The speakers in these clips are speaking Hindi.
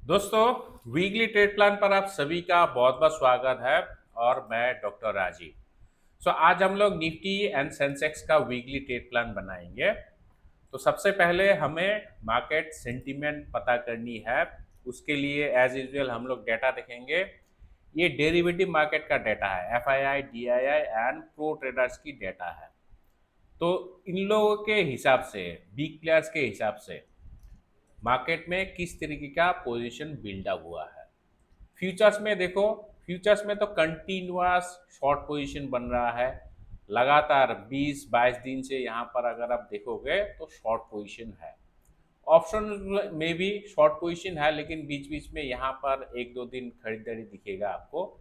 दोस्तों, वीकली ट्रेड प्लान पर आप सभी का बहुत बहुत स्वागत है। और मैं डॉक्टर राजीव। आज हम लोग निफ्टी एंड सेंसेक्स का वीकली ट्रेड प्लान बनाएंगे। तो सबसे पहले हमें मार्केट सेंटीमेंट पता करनी है। उसके लिए एज यूजुअल हम लोग डेटा देखेंगे। ये डेरिवेटिव मार्केट का डेटा है, FII, DII and pro traders की डेटा है। तो इन लोगों के हिसाब से, बिग प्लेयर्स के हिसाब से मार्केट में किस तरीके का पोजीशन बिल्डअप हुआ है। फ्यूचर्स में देखो, फ्यूचर्स में तो कंटिन्यूअस शॉर्ट पोजीशन बन रहा है। लगातार 20-22 दिन से यहाँ पर अगर आप देखोगे तो शॉर्ट पोजीशन है। ऑप्शन में भी शॉर्ट पोजीशन है, लेकिन बीच बीच में यहाँ पर एक दो दिन खरीदारी दिखेगा आपको।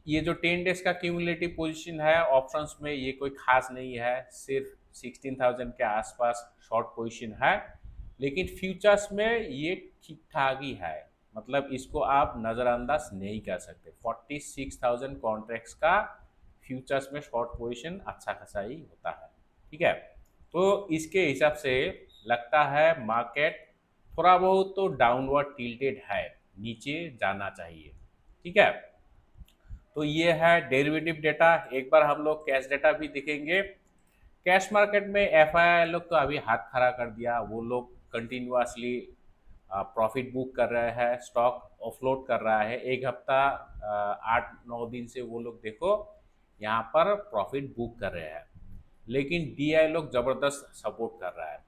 ये जो 10 डेज का क्यूमुलेटिव पोजीशन है ऑप्शंस में, ये कोई खास नहीं है, सिर्फ 16,000 के आसपास शॉर्ट पोजीशन है। लेकिन फ्यूचर्स में ये ठीक ठाक ही है, मतलब इसको आप नज़रअंदाज नहीं कर सकते। 46,000 कॉन्ट्रैक्ट्स का फ्यूचर्स में शॉर्ट पोजीशन अच्छा खासा ही होता है। ठीक है, तो इसके हिसाब से लगता है मार्केट थोड़ा बहुत तो डाउनवर्ड टिल्टेड है, नीचे जाना चाहिए। ठीक है, तो ये है डेरिवेटिव डेटा। एक बार हम लोग कैश डेटा भी देखेंगे। कैश मार्केट में एफआईआई लोग तो अभी हाथ खड़ा कर दिया, वो लोग कंटिन्यूअसली प्रॉफिट बुक कर रहे हैं, स्टॉक ऑफलोड कर रहा है। एक हफ्ता 8-9 दिन से वो लोग देखो यहाँ पर प्रॉफिट बुक कर रहे हैं। लेकिन डीआई लोग ज़बरदस्त सपोर्ट कर रहा है।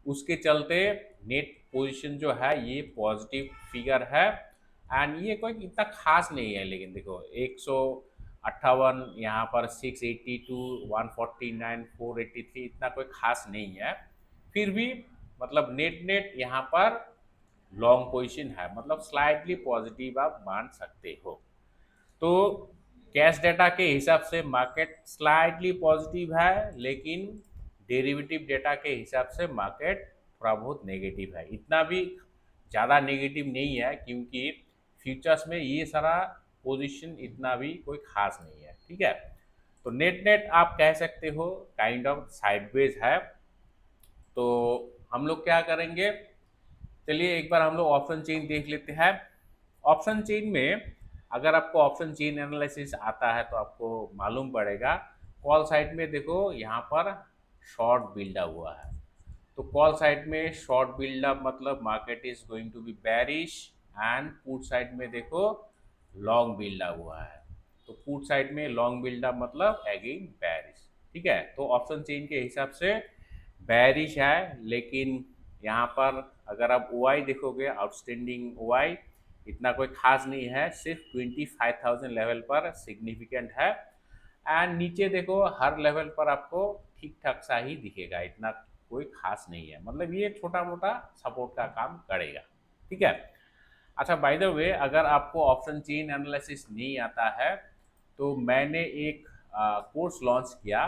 उसके चलते नेट पोजीशन जो है ये पॉजिटिव फिगर है। एंड ये कोई इतना खास नहीं है, लेकिन देखो 158 यहाँ पर 682, 149, 483 इतना कोई खास नहीं है। फिर भी मतलब नेट नेट यहाँ पर लॉन्ग पोजीशन है, मतलब स्लाइटली पॉजिटिव आप मान सकते हो। तो कैश डेटा के हिसाब से मार्केट स्लाइटली पॉजिटिव है, लेकिन डेरिवेटिव डेटा के हिसाब से मार्केट थोड़ा बहुत नेगेटिव है। इतना भी ज़्यादा नेगेटिव नहीं है, क्योंकि फ्यूचर्स में ये सारा पोजीशन इतना भी कोई खास नहीं है। ठीक है, तो नेट नेट आप कह सकते हो काइंड ऑफ साइडवेज है। तो हम लोग क्या करेंगे, चलिए एक बार हम लोग ऑप्शन चेन देख लेते हैं। ऑप्शन चेन में अगर आपको ऑप्शन चेन एनालिसिस आता है तो आपको मालूम पड़ेगा। कॉल साइड में देखो यहाँ पर शॉर्ट बिल्डअप हुआ है। तो कॉल साइड में शॉर्ट बिल्डअप मतलब market is going to be bearish. And put side में देखो लॉन्ग बिल्डअप हुआ है। तो पुट साइड में लॉन्ग बिल्डअप मतलब अगेन बेरिश। ठीक है, तो ऑप्शन चेन के हिसाब से बेरिश है। लेकिन यहाँ पर अगर आप ओआई देखोगे, आउटस्टैंडिंग ओआई इतना कोई खास नहीं है, सिर्फ 25,000 लेवल पर सिग्निफिकेंट है। एंड नीचे देखो हर लेवल पर आपको ठीक ठाक सा ही दिखेगा, इतना कोई खास नहीं है, मतलब ये छोटा मोटा सपोर्ट का काम करेगा। ठीक है, अच्छा बाय द वे, अगर आपको ऑप्शन चेन एनालिसिस नहीं आता है तो मैंने एक कोर्स लॉन्च किया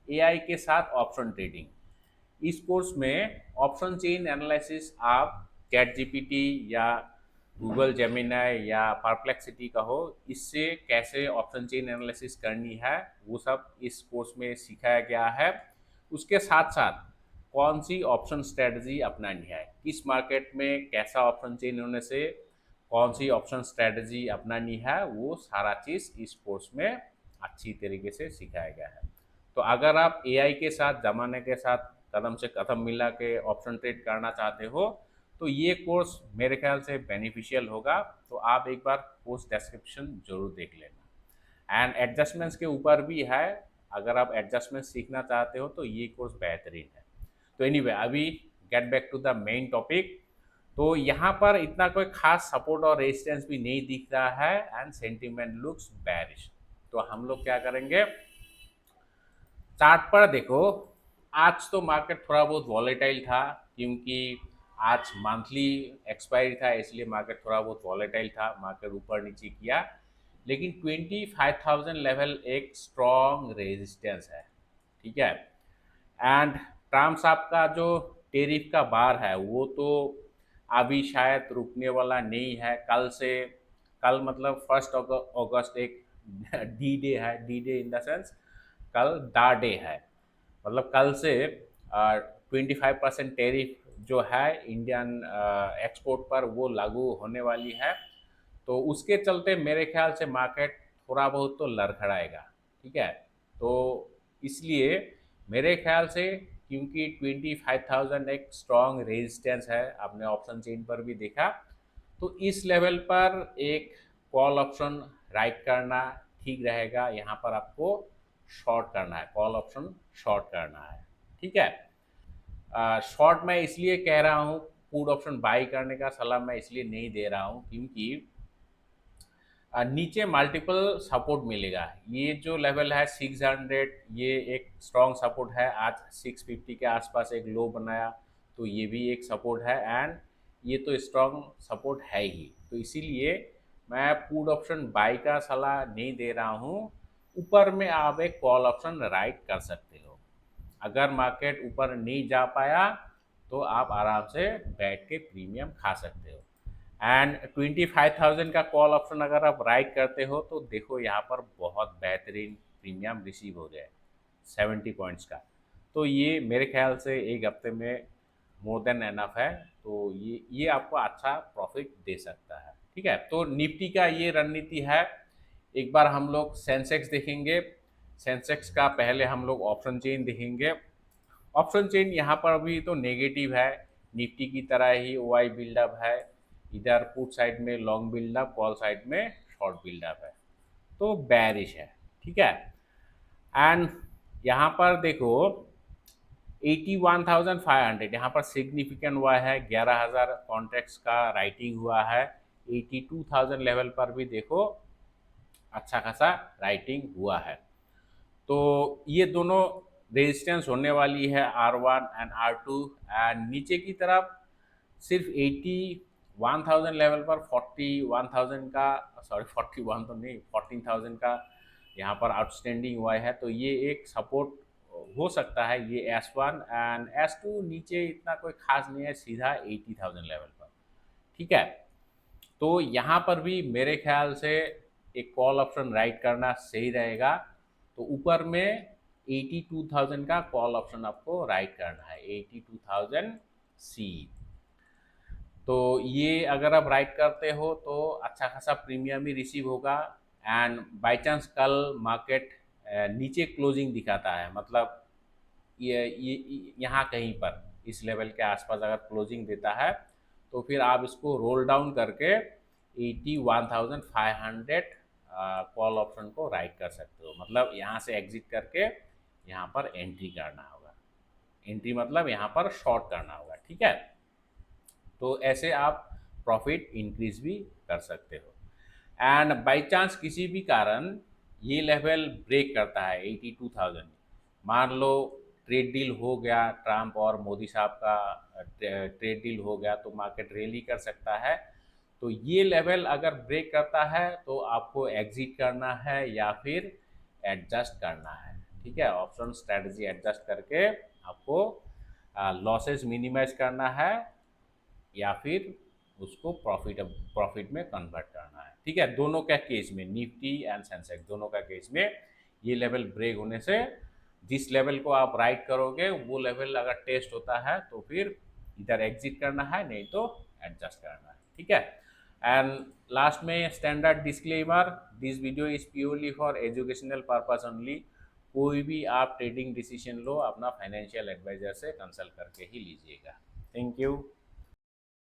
एआई के साथ ऑप्शन ट्रेडिंग। इस कोर्स में ऑप्शन चेन एनालिसिस आप चैट जीपीटी या गूगल जेमिनाई या परप्लेक्सिटी का हो, इससे कैसे ऑप्शन चेन एनालिसिस करनी है वो सब इस कोर्स में सिखाया गया है। उसके साथ साथ कौन सी ऑप्शन स्ट्रेटजी अपनानी है, किस मार्केट में कैसा ऑप्शन चेन होने से कौन सी ऑप्शन स्ट्रेटजी अपनानी है, वो सारा चीज़ इस कोर्स में अच्छी तरीके से सिखाया गया है। तो अगर आप एआई के साथ, ज़माने के साथ कदम से कदम मिला के ऑप्शन ट्रेड करना चाहते हो तो ये कोर्स मेरे ख्याल से बेनिफिशियल होगा। तो आप एक बार कोर्स डिस्क्रिप्शन जरूर देख लेना। एंड एडजस्टमेंट्स के ऊपर भी है, अगर आप एडजस्टमेंट सीखना चाहते हो तो ये कोर्स बेहतरीन है। तो एनीवे, अभी get back to the main topic. तो यहाँ पर इतना कोई खास सपोर्ट और रेजिस्टेंस भी नहीं दिख रहा है एंड सेंटीमेंट लुक्स बेरिश। तो हम लोग क्या करेंगे, चार्ट पर देखो। आज तो मार्केट थोड़ा बहुत वॉलेटाइल था, क्योंकि आज मंथली एक्सपायरी था, इसलिए मार्केट थोड़ा बहुत वॉलेटाइल था, मार्केट ऊपर नीचे किया। लेकिन 25,000 लेवल एक स्ट्रॉन्ग रेजिस्टेंस है। ठीक है, एंड ट्रम्प साहब का जो टेरिफ का बार है वो तो अभी शायद रुकने वाला नहीं है। कल से, कल मतलब 1 अगस्त एक डी डे है। D day in the sense कल दा डे है, मतलब कल से 25% टेरिफ जो है इंडियन एक्सपोर्ट पर वो लागू होने वाली है। तो उसके चलते मेरे ख्याल से मार्केट थोड़ा बहुत तो लड़खड़ाएगा। ठीक है, तो इसलिए मेरे ख्याल से, क्योंकि 25,000 एक स्ट्रॉन्ग रेजिस्टेंस है, आपने ऑप्शन चेन पर भी देखा, तो इस लेवल पर एक कॉल ऑप्शन राइट करना ठीक रहेगा। यहाँ पर आपको शॉर्ट करना है, कॉल ऑप्शन शॉर्ट करना है। ठीक है, शॉर्ट मैं इसलिए कह रहा हूँ, पुट ऑप्शन बाई करने का सलाह मैं इसलिए नहीं दे रहा हूँ, क्योंकि नीचे मल्टीपल सपोर्ट मिलेगा। ये जो लेवल है 600, ये एक स्ट्रॉन्ग सपोर्ट है। आज 650 के आसपास एक लो बनाया, तो ये भी एक सपोर्ट है, एंड ये तो स्ट्रॉन्ग सपोर्ट है ही। तो इसीलिए मैं पुट ऑप्शन बाई का सलाह नहीं दे रहा हूँ। ऊपर में आप एक कॉल ऑप्शन राइट कर सकते हो। अगर मार्केट ऊपर नहीं जा पाया तो आप आराम से बैठ के प्रीमियम खा सकते हो। एंड 25,000 का कॉल ऑप्शन अगर आप राइट करते हो तो देखो यहाँ पर बहुत बेहतरीन प्रीमियम रिसीव हो गया 70 पॉइंट्स का। तो ये मेरे ख्याल से एक हफ्ते में मोर देन एनफ है। तो ये आपको अच्छा प्रॉफिट दे सकता है। ठीक है, तो निफ्टी का ये रणनीति है। एक बार हम लोग सेंसेक्स देखेंगे। सेंसेक्स का पहले हम लोग ऑप्शन चेन देखेंगे। ऑप्शन चेन यहाँ पर भी तो नेगेटिव है, निफ्टी की तरह ही वाई बिल्डअप है। इधर पुट साइड में लॉन्ग बिल्डअप, कॉल साइड में शॉर्ट बिल्डअप है, तो बैरिश है। ठीक है, एंड यहाँ पर देखो 81,500 यहाँ पर सिग्निफिकेंट हुआ है। 11,000 कॉन्ट्रैक्ट्स का राइटिंग हुआ है। 82,000 लेवल पर भी देखो अच्छा खासा राइटिंग हुआ है। तो ये दोनों रेजिस्टेंस होने वाली है R1 एंड R2। एंड नीचे की तरफ सिर्फ 81,000 लेवल पर 41,000 का, सॉरी 41 तो नहीं, 14,000 का यहाँ पर आउटस्टैंडिंग हुआ है। तो ये एक सपोर्ट हो सकता है, ये S1 एंड S2 नीचे इतना कोई खास नहीं है, सीधा 80,000 लेवल पर। ठीक है, तो यहाँ पर भी मेरे ख्याल से एक कॉल ऑप्शन राइट करना सही रहेगा। तो ऊपर में 82,000 का कॉल ऑप्शन आपको राइट करना है, 82,000 सी। तो ये अगर आप राइट करते हो तो अच्छा खासा प्रीमियम ही रिसीव होगा। एंड बाय चांस कल मार्केट नीचे क्लोजिंग दिखाता है, मतलब ये यहाँ कहीं पर इस लेवल के आसपास अगर क्लोजिंग देता है, तो फिर आप इसको रोल डाउन करके 81,500 कॉल ऑप्शन को राइट कर सकते हो। मतलब यहाँ से एग्जिट करके यहाँ पर एंट्री करना होगा। एंट्री मतलब यहाँ पर शॉर्ट करना होगा। ठीक है, तो ऐसे आप प्रॉफिट इंक्रीज भी कर सकते हो। एंड बाई चांस किसी भी कारण ये लेवल ब्रेक करता है 82,000, मान लो ट्रेड डील हो गया, ट्रम्प और मोदी साहब का ट्रेड डील हो गया, तो मार्केट रैली कर सकता है। तो ये लेवल अगर ब्रेक करता है तो आपको एग्जिट करना है या फिर एडजस्ट करना है। ठीक है, ऑप्शन स्ट्रेटजी एडजस्ट करके आपको लॉसेस मिनिमाइज करना है या फिर उसको प्रॉफिट में कन्वर्ट करना है। ठीक है, दोनों का केस में, निफ्टी एंड सेंसेक्स दोनों का केस में, ये लेवल ब्रेक होने से जिस लेवल को आप राइट करोगे वो लेवल अगर टेस्ट होता है तो फिर इधर एग्जिट करना है, नहीं तो एडजस्ट करना है। ठीक है, एंड लास्ट में standard disclaimer, this video is purely for educational purpose only. कोई भी आप ट्रेडिंग डिसीजन लो अपना फाइनेंशियल एडवाइजर से कंसल्ट करके ही लीजिएगा। Thank you.